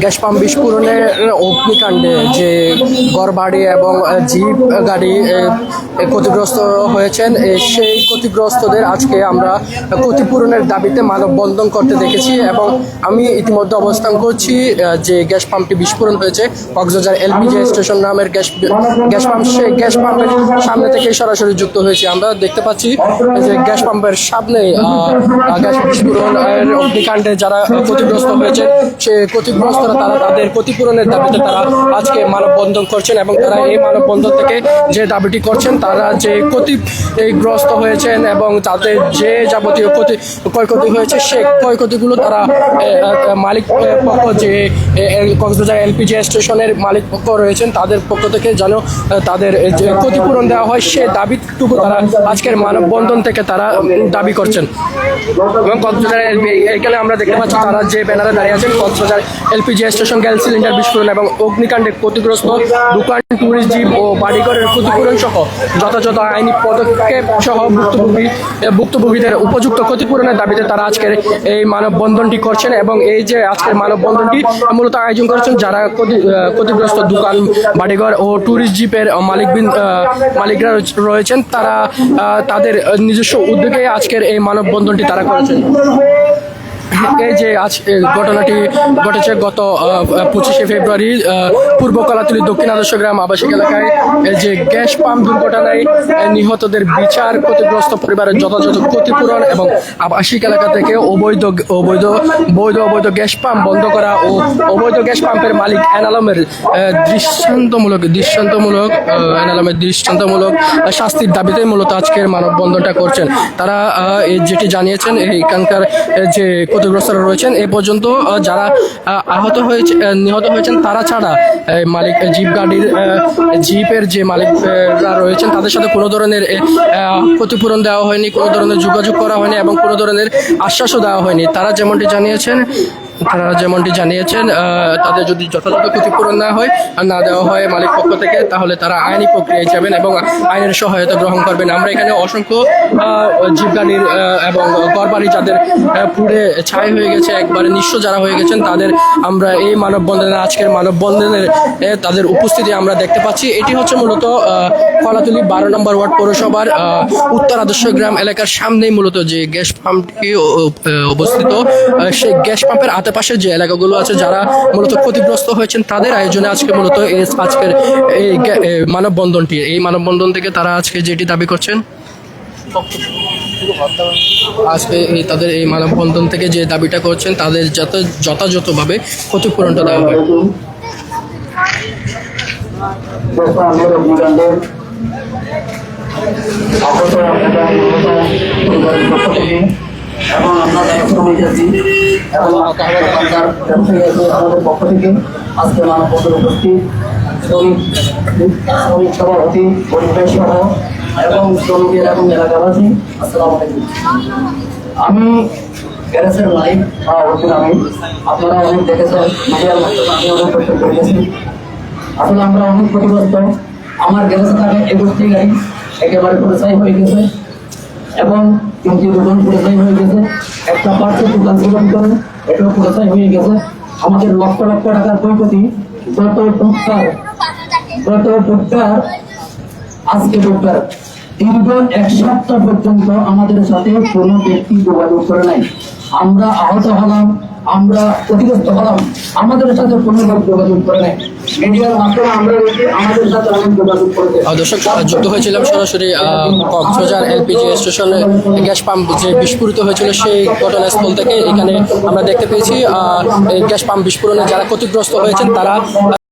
Gas pump বিস্ফোরণের অগ্নিকাণ্ডে যে ঘরবাড়ি এবং জিপ গাড়ি ক্ষতিগ্রস্ত হয়েছেন, সেই ক্ষতিগ্রস্তদের আজকে আমরা ক্ষতিপূরণের দাবিতে মানববন্ধন করতে দেখেছি। এবং আমি ইতিমধ্যে অবস্থান করছি যে গ্যাস পাম্পটি বিস্ফোরণ হয়েছে, কক্সবাজার এলপিজি স্টেশন নামের গ্যাস পাম্প, সেই গ্যাস পাম্পের সামনে থেকে সরাসরি যুক্ত হয়েছে। আমরা দেখতে পাচ্ছি যে গ্যাস পাম্পের সামনে গ্যাস বিস্ফোরণের অগ্নিকাণ্ডে যারা ক্ষতিগ্রস্ত হয়েছে, সে ক্ষতিগ্রস্তরা তারা তাদের ক্ষতিপূরণের দাবিতে তারা আজকে মানববন্ধন করছেন। এবং তারা এই মানববন্ধন থেকে যে দাবিটি করছেন, তারা যে ক্ষতিগ্রস্ত হয়েছেন এবং তাদের যে যাবতীয় ক্ষয়ক্ষতি হয়েছে, সে ক্ষয়ক্ষতিগুলো তারা মালিক পক্ষ, যে কক্সবাজার এলপিজি স্টেশনের মালিক পক্ষ রয়েছেন, তাদের পক্ষ থেকে যেন তাদের যে ক্ষতিপূরণ দেওয়া হয়, সে দাবিটুকু তারা আজকের মানববন্ধন থেকে তারা দাবি করছেন। এবং কক্সবাজার এখানে আমরা দেখতে পাচ্ছি তারা যে ব্যানারে দাঁড়িয়ে আছেন, Cox's Bazar LPG station gas cylinder বিস্ফোরণ এবং অগ্নিকাণ্ডে ক্ষতিগ্রস্ত দোকান, ট্যুরিস্ট জিপ ও বাড়িঘরের ক্ষতিপূরণ সহ যথাযথ আইনি পদক্ষেপ সহ ভুক্তভোগীদের উপযুক্ত ক্ষতিপূরণের দাবিতে তারা আজকের এই মানববন্ধনটি করছেন। এবং এই যে আজকের মানববন্ধনটি মূলত আয়োজন করেছেন যারা ক্ষতিগ্রস্ত দোকান, বাড়িঘর ও ট্যুরিস্ট জিপের মালিকরা রয়েছেন, তারা তাদের নিজস্ব উদ্যোগে আজকের এই মানববন্ধনটি তারা করেছেন। এই যে আজ ঘটনাটি ঘটেছে গত 25শে ফেব্রুয়ারি পূর্ব কলাতলী দক্ষিণ আদর্শ গ্রাম আবাসিক এলাকায় যে গ্যাস পাম্প দুর্ঘটনায় নিহতদের বিচার, ক্ষতিগ্রস্ত পরিবারের যথাযথ ক্ষতিপূরণ এবং আবাসিক এলাকা থেকে অবৈধ গ্যাস পাম্প বন্ধ করা ও অবৈধ গ্যাস পাম্পের মালিক এনালমের দৃষ্টান্তমূলক শাস্তির দাবিতে মূলত আজকের মানববন্ধনটা করছেন। তারা যেটি জানিয়েছেন, এখানকার যে ক্ষতিগ্রস্তরা রয়েছেন, এ পর্যন্ত যারা নিহত হয়েছেন তারা ছাড়া মালিক জিপের যে মালিকরা রয়েছেন, তাদের সাথে কোনো ধরনের ক্ষতিপূরণ দেওয়া হয়নি, কোনো ধরনের যোগাযোগ করা হয়নি এবং কোনো ধরনের আশ্বাসও দেওয়া হয়নি। তারা যেমনটি জানিয়েছেন তাদের যদি যথাযথ ক্ষতিপূরণ না দেওয়া হয় মালিক পক্ষ থেকে, তাহলে তারা আইনি প্রক্রিয়ায় যাবেন এবং আইনের সহায়তা গ্রহণ করবেন। আমরা এখানে অসংখ্য জিপ গাড়ির এবং ঘরবাড়ি যাদের পুড়ে ছাই হয়ে গেছে, একবারে নিঃস্ব যারা হয়ে গেছেন, তাদের আমরা এই আজকের মানববন্ধনের তাদের উপস্থিতি আমরা দেখতে পাচ্ছি। এটি হচ্ছে মূলত কলাতলী 12 নম্বর ওয়ার্ড পৌরসভার উত্তর আদর্শ গ্রাম এলাকার সামনেই মূলত যে গ্যাস পাম্পটি অবস্থিত। সেই গ্যাস পাম্পের আশেপাশে যে এলাকাগুলো আছে, যারা মূলত ক্ষতিগ্রস্ত হয়েছেন, তাদের আয়োজনে আজকে মূলত আজকের এই মানববন্ধন থেকে তারা আজকে যেটি দাবি করছেন, আজকে তাদের এই মানববন্ধন থেকে যে দাবিটা করছেন, তাদের যাতে যথাযথভাবে ক্ষতিপূরণটা দেওয়া হয়। এবং আমরা এবং আমাদের পক্ষ থেকে আজকে মানববন্ধন উপস্থিত শ্রমিক সভাপতি, পরিবেশ সহ এবং শ্রমিকের এবং এলাকাবাসী, আসসালামু আলাইকুম। আমি গ্যারেজের মালিক আমি, আপনারা অনেক দেখেছেন, মিডিয়ার মাধ্যমে আমি অনেক কষ্ট করে গেছি। আসলে আমরা অনেক ক্ষতিগ্রস্ত। আমার গ্যারেজে থাকে 21টি গাড়ি একেবারে পরিচয় হয়ে গেছে এবং 3টি দোকান পরিচয় হয়ে গেছে, একটা পার্সেল দোকান দোকান করে এটাও পরিচয় হয়ে গেছে। আমাদের লক্ষ লক্ষ টাকার ক্ষয়ক্ষতি। গত বুধবার আজকে বুধবার দীর্ঘ 1 সপ্তাহ পর্যন্ত আমাদের সাথে কোনো ব্যক্তি যোগাযোগ করে নাই। আমরা আহত হলাম, আমরা ক্ষতিগ্রস্ত হলাম, আমাদের সাথে কোনো লোক যোগাযোগ করে নাই। মিডিয়ার মাধ্যমে আমরা আমাদের সাথে অনেক যোগাযোগ করেছে। দর্শক, যুক্ত হয়েছিলাম সরাসরি কক্সবাজার এলপিজি স্টেশনে গ্যাস পাম্প যে বিস্ফোরিত হয়েছিল সেই ঘটনাস্থল থেকে। এখানে আমরা দেখতে পেয়েছি গ্যাস পাম্প বিস্ফোরণে যারা ক্ষতিগ্রস্ত হয়েছেন, তারা